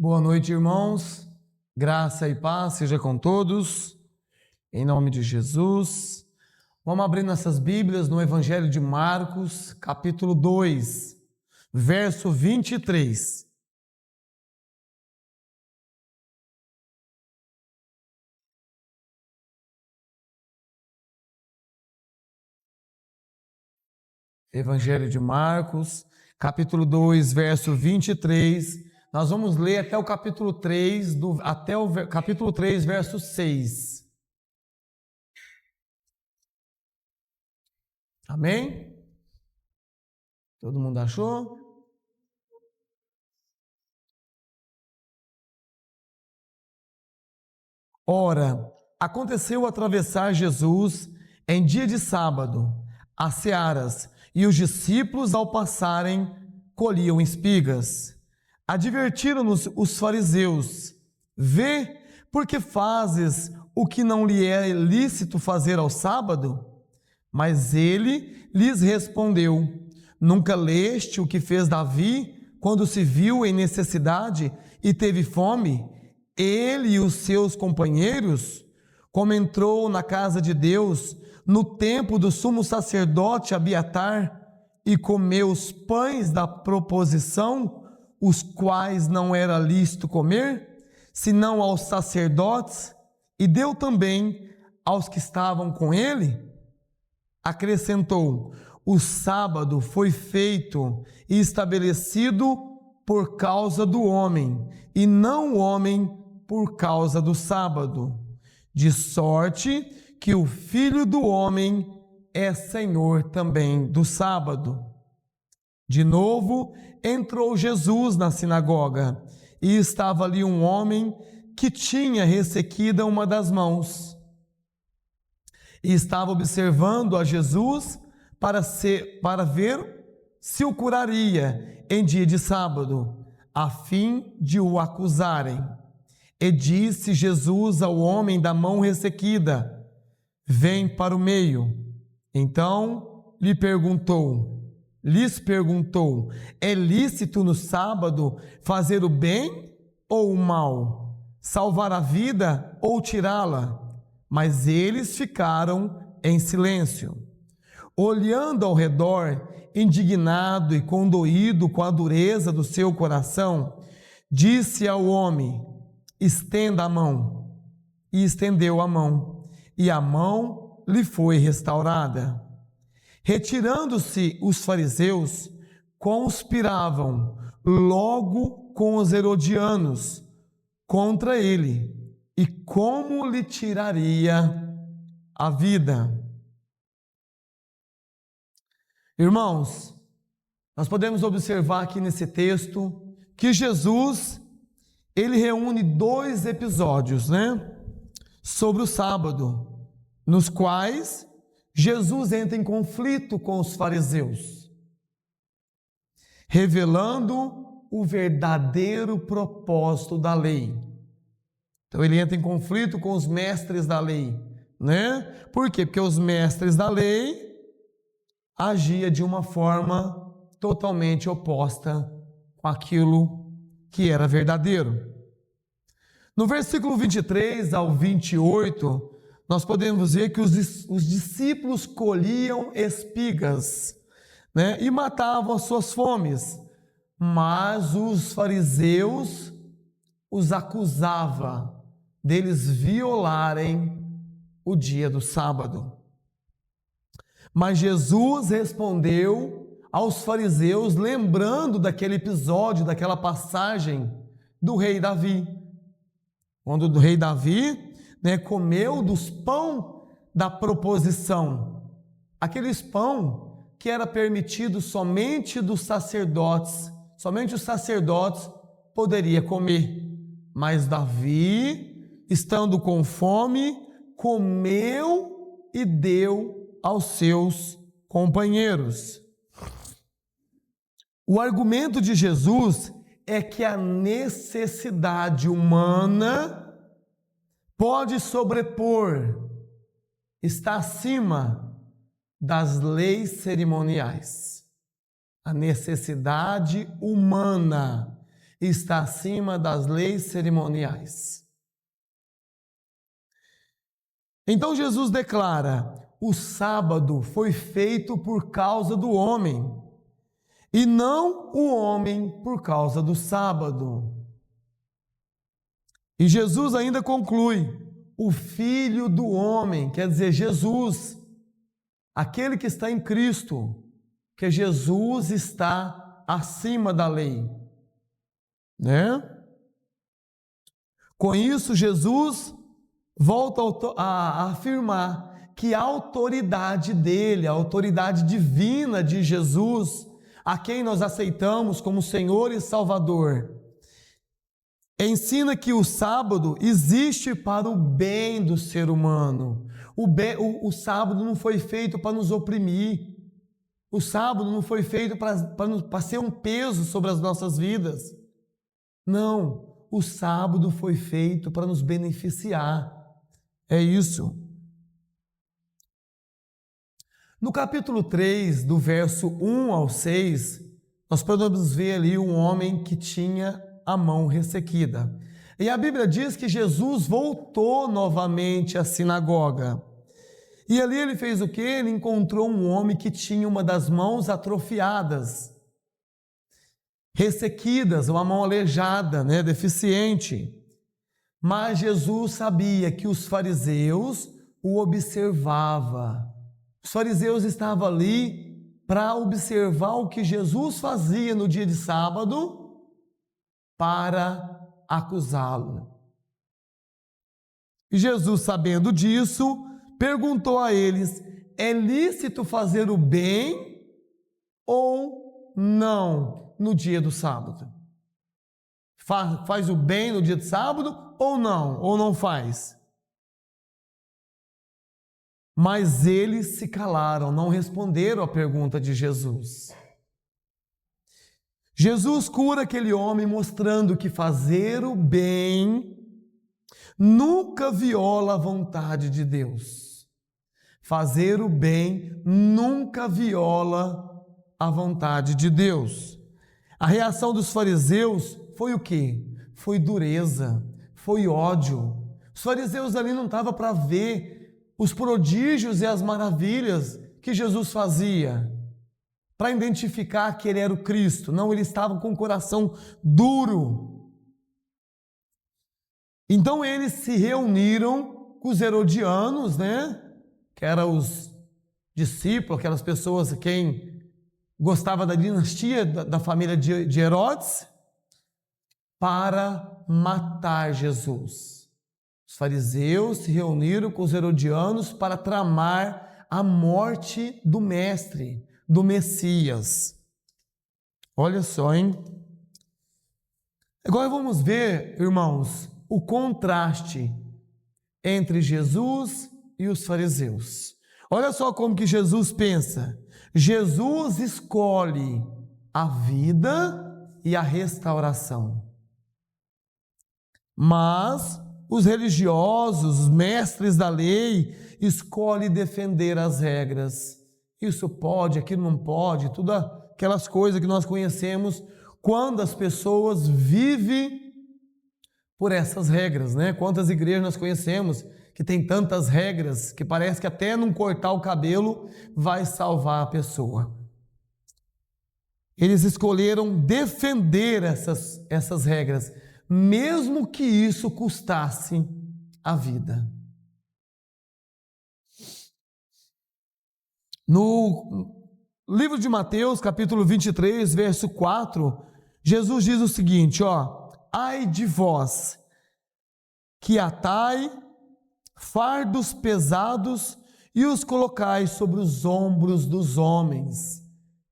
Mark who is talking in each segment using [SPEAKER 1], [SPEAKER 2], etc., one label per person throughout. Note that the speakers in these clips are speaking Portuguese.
[SPEAKER 1] Boa noite, irmãos. Graça e paz seja com todos. Em nome de Jesus. Vamos abrir nossas Bíblias no Evangelho de Marcos, capítulo 2, verso 23. Evangelho de Marcos, capítulo 2, verso 23. Nós vamos ler até o capítulo 3, capítulo 3, verso 6. Amém? Todo mundo achou? Ora, aconteceu atravessar Jesus em dia de sábado, as searas, e os discípulos, ao passarem, colhiam espigas. Advertiram-nos os fariseus: vê, porque fazes o que não lhe é lícito fazer ao sábado? Mas ele lhes respondeu: nunca leste o que fez Davi quando se viu em necessidade e teve fome? Ele e os seus companheiros, como entrou na casa de Deus no tempo do sumo sacerdote Abiatar e comeu os pães da proposição, os quais não era lícito comer, senão aos sacerdotes, e deu também aos que estavam com ele? Acrescentou: o sábado foi feito e estabelecido por causa do homem, e não o homem por causa do sábado, de sorte que o Filho do homem é Senhor também do sábado. De novo entrou Jesus na sinagoga, e estava ali um homem que tinha ressequida uma das mãos, e estava observando a Jesus para ver se o curaria em dia de sábado, a fim de o acusarem. E disse Jesus ao homem da mão ressequida: vem para o meio. Então lhes perguntou: é lícito no sábado fazer o bem ou o mal? Salvar a vida ou tirá-la? Mas eles ficaram em silêncio. Olhando ao redor, indignado e condoído com a dureza do seu coração, disse ao homem: estenda a mão. E estendeu a mão, e a mão lhe foi restaurada. Retirando-se os fariseus, conspiravam logo com os herodianos contra ele, e como lhe tiraria a vida. Irmãos, nós podemos observar aqui nesse texto que Jesus, ele reúne dois episódios, sobre o sábado, nos quais Jesus entra em conflito com os fariseus, revelando o verdadeiro propósito da lei. Então ele entra em conflito com os mestres da lei, Por quê? Porque os mestres da lei agiam de uma forma totalmente oposta com aquilo que era verdadeiro. No versículo 23 ao 28, nós podemos ver que os discípulos colhiam espigas, e matavam as suas fomes, mas os fariseus os acusavam deles violarem o dia do sábado. Mas Jesus respondeu aos fariseus, lembrando daquele episódio, daquela passagem do rei Davi, quando o rei Davi comeu dos pão da proposição, aqueles pão que era permitido somente dos sacerdotes, somente os sacerdotes poderiam comer. Mas Davi, estando com fome, comeu e deu aos seus companheiros. O argumento de Jesus é que a necessidade humana pode sobrepor, está acima das leis cerimoniais. A necessidade humana está acima das leis cerimoniais. Então Jesus declara: o sábado foi feito por causa do homem, e não o homem por causa do sábado. E Jesus ainda conclui: o Filho do homem, quer dizer, Jesus, aquele que está em Cristo, que Jesus está acima da lei, né? Com isso, Jesus volta a afirmar que a autoridade dele, a autoridade divina de Jesus, a quem nós aceitamos como Senhor e Salvador, ensina que o sábado existe para o bem do ser humano. O sábado não foi feito para nos oprimir. O sábado não foi feito para ser um peso sobre as nossas vidas. Não, o sábado foi feito para nos beneficiar. É isso. No capítulo 3, do verso 1 ao 6, nós podemos ver ali um homem que tinha a mão ressequida. E a Bíblia diz que Jesus voltou novamente à sinagoga. E ali ele fez o quê? Ele encontrou um homem que tinha uma das mãos atrofiadas, ressequidas, uma mão aleijada, deficiente. Mas Jesus sabia que os fariseus o observavam. Os fariseus estavam ali para observar o que Jesus fazia no dia de sábado para acusá-lo. E Jesus, sabendo disso, perguntou a eles: é lícito fazer o bem ou não no dia do sábado? Faz o bem no dia de sábado ou não faz? Mas eles se calaram, não responderam à pergunta de Jesus. Jesus cura aquele homem, mostrando que fazer o bem nunca viola a vontade de Deus. Fazer o bem nunca viola a vontade de Deus. A reação dos fariseus foi o quê? Foi dureza, foi ódio. Os fariseus ali não estavam para ver os prodígios e as maravilhas que Jesus fazia, para identificar que ele era o Cristo. Não, eles estavam com o coração duro. Então eles se reuniram com os herodianos, que eram os discípulos, aquelas pessoas quem gostava da dinastia, da família de Herodes, para matar Jesus. Os fariseus se reuniram com os herodianos para tramar a morte do mestre, do Messias. Olha só, hein? Agora vamos ver, irmãos, o contraste entre Jesus e os fariseus. Olha só como que Jesus pensa. Jesus escolhe a vida e a restauração. Mas os religiosos, os mestres da lei, escolhem defender as regras. Isso pode, aquilo não pode, tudo aquelas coisas que nós conhecemos quando as pessoas vivem por essas regras, Quantas igrejas nós conhecemos que tem tantas regras que parece que até não cortar o cabelo vai salvar a pessoa. Eles escolheram defender essas regras, mesmo que isso custasse a vida. No livro de Mateus, capítulo 23, verso 4, Jesus diz o seguinte, ai de vós, que atai fardos pesados e os colocais sobre os ombros dos homens.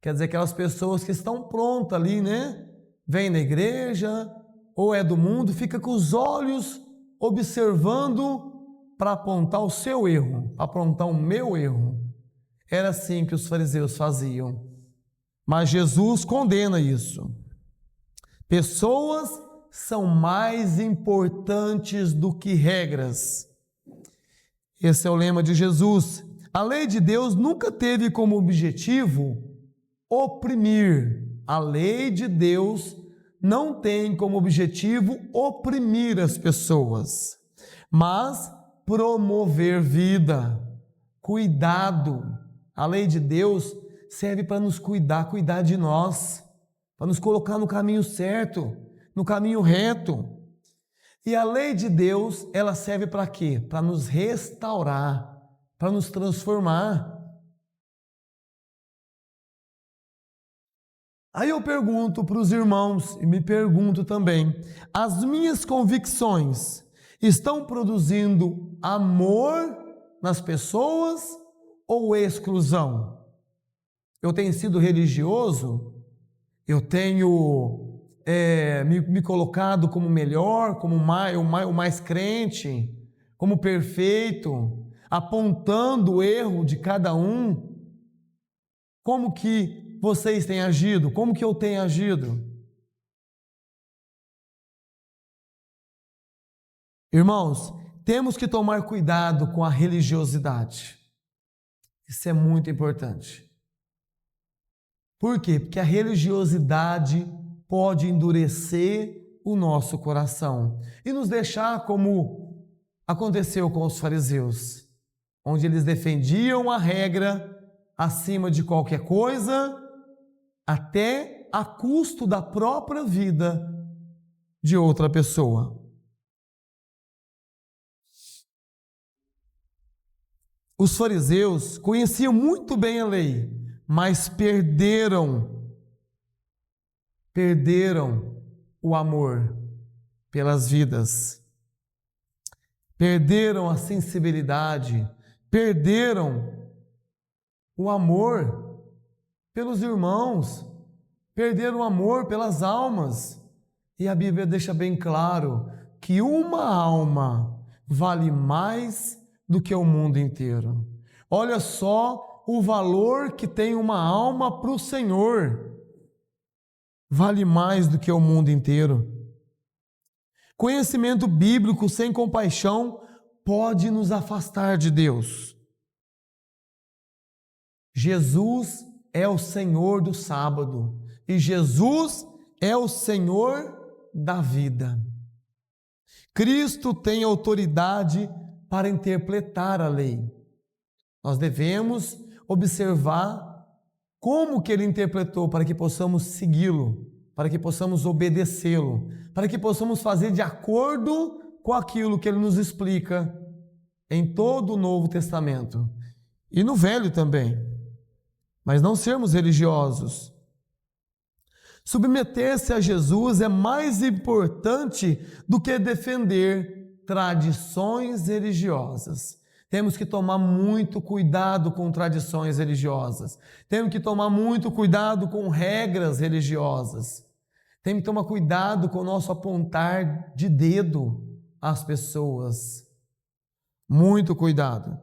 [SPEAKER 1] Quer dizer, aquelas pessoas que estão prontas ali, Vem na igreja, ou é do mundo, fica com os olhos observando para apontar o seu erro, para apontar o meu erro. Era assim que os fariseus faziam. Mas Jesus condena isso. Pessoas são mais importantes do que regras. Esse é o lema de Jesus. A lei de Deus nunca teve como objetivo oprimir. A lei de Deus não tem como objetivo oprimir as pessoas, mas promover vida, cuidado. A lei de Deus serve para nos cuidar de nós, para nos colocar no caminho certo, no caminho reto. E a lei de Deus, ela serve para quê? Para nos restaurar, para nos transformar. Aí eu pergunto para os irmãos, e me pergunto também, as minhas convicções estão produzindo amor nas pessoas ou exclusão? Eu tenho sido religioso? Eu tenho me colocado como melhor, como o mais crente, como perfeito, apontando o erro de cada um? Como que vocês têm agido? Como que eu tenho agido? Irmãos, temos que tomar cuidado com a religiosidade. Isso é muito importante. Por quê? Porque a religiosidade pode endurecer o nosso coração e nos deixar como aconteceu com os fariseus, onde eles defendiam a regra acima de qualquer coisa, até a custo da própria vida de outra pessoa. Os fariseus conheciam muito bem a lei, mas perderam o amor pelas vidas, perderam a sensibilidade, perderam o amor pelos irmãos, perderam o amor pelas almas. E a Bíblia deixa bem claro que uma alma vale mais do que o mundo inteiro. Olha só o valor que tem uma alma para o Senhor. Vale mais do que o mundo inteiro. Conhecimento bíblico sem compaixão pode nos afastar de Deus. Jesus é o Senhor do sábado e Jesus é o Senhor da vida. Cristo tem autoridade para interpretar a lei. Nós devemos observar como que ele interpretou para que possamos segui-lo, para que possamos obedecê-lo, para que possamos fazer de acordo com aquilo que ele nos explica em todo o Novo Testamento e no Velho também. Mas não sermos religiosos. Submeter-se a Jesus é mais importante do que defender tradições religiosas. Temos que tomar muito cuidado com tradições religiosas. Temos que tomar muito cuidado com regras religiosas. Temos que tomar cuidado com o nosso apontar de dedo às pessoas. Muito cuidado.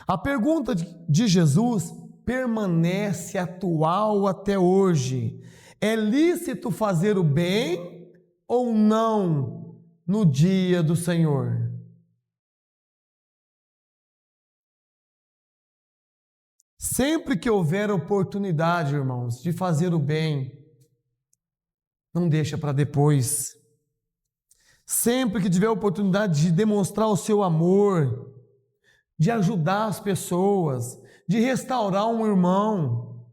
[SPEAKER 1] A pergunta de Jesus permanece atual até hoje. É lícito fazer o bem ou não no dia do Senhor? Sempre que houver oportunidade, irmãos, de fazer o bem, não deixa para depois. Sempre que tiver oportunidade de demonstrar o seu amor, de ajudar as pessoas, de restaurar um irmão,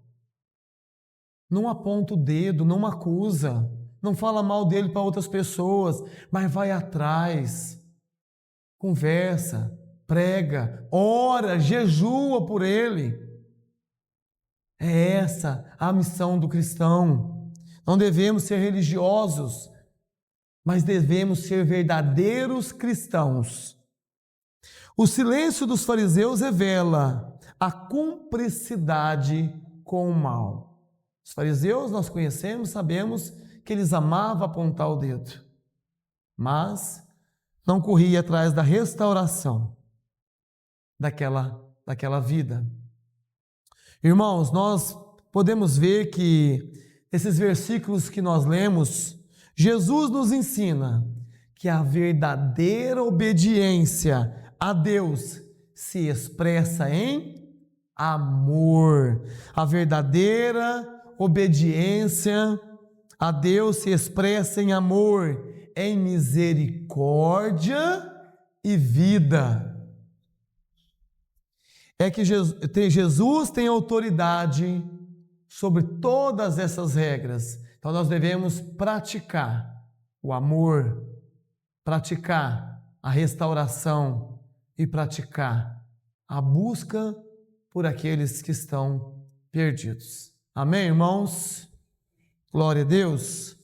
[SPEAKER 1] não aponta o dedo, não acusa, não fala mal dele para outras pessoas, mas vai atrás, conversa, prega, ora, jejua por ele. É essa a missão do cristão. Não devemos ser religiosos, mas devemos ser verdadeiros cristãos. O silêncio dos fariseus revela a cumplicidade com o mal. Os fariseus nós conhecemos, sabemos que eles amavam apontar o dedo, mas não corria atrás da restauração daquela vida. Irmãos, nós podemos ver que esses versículos que nós lemos, Jesus nos ensina que a verdadeira obediência a Deus se expressa em amor. A verdadeira obediência a Deus se expressa em amor, em misericórdia e vida. É que Jesus tem autoridade sobre todas essas regras. Então nós devemos praticar o amor, praticar a restauração e praticar a busca por aqueles que estão perdidos. Amém, irmãos? Glória a Deus.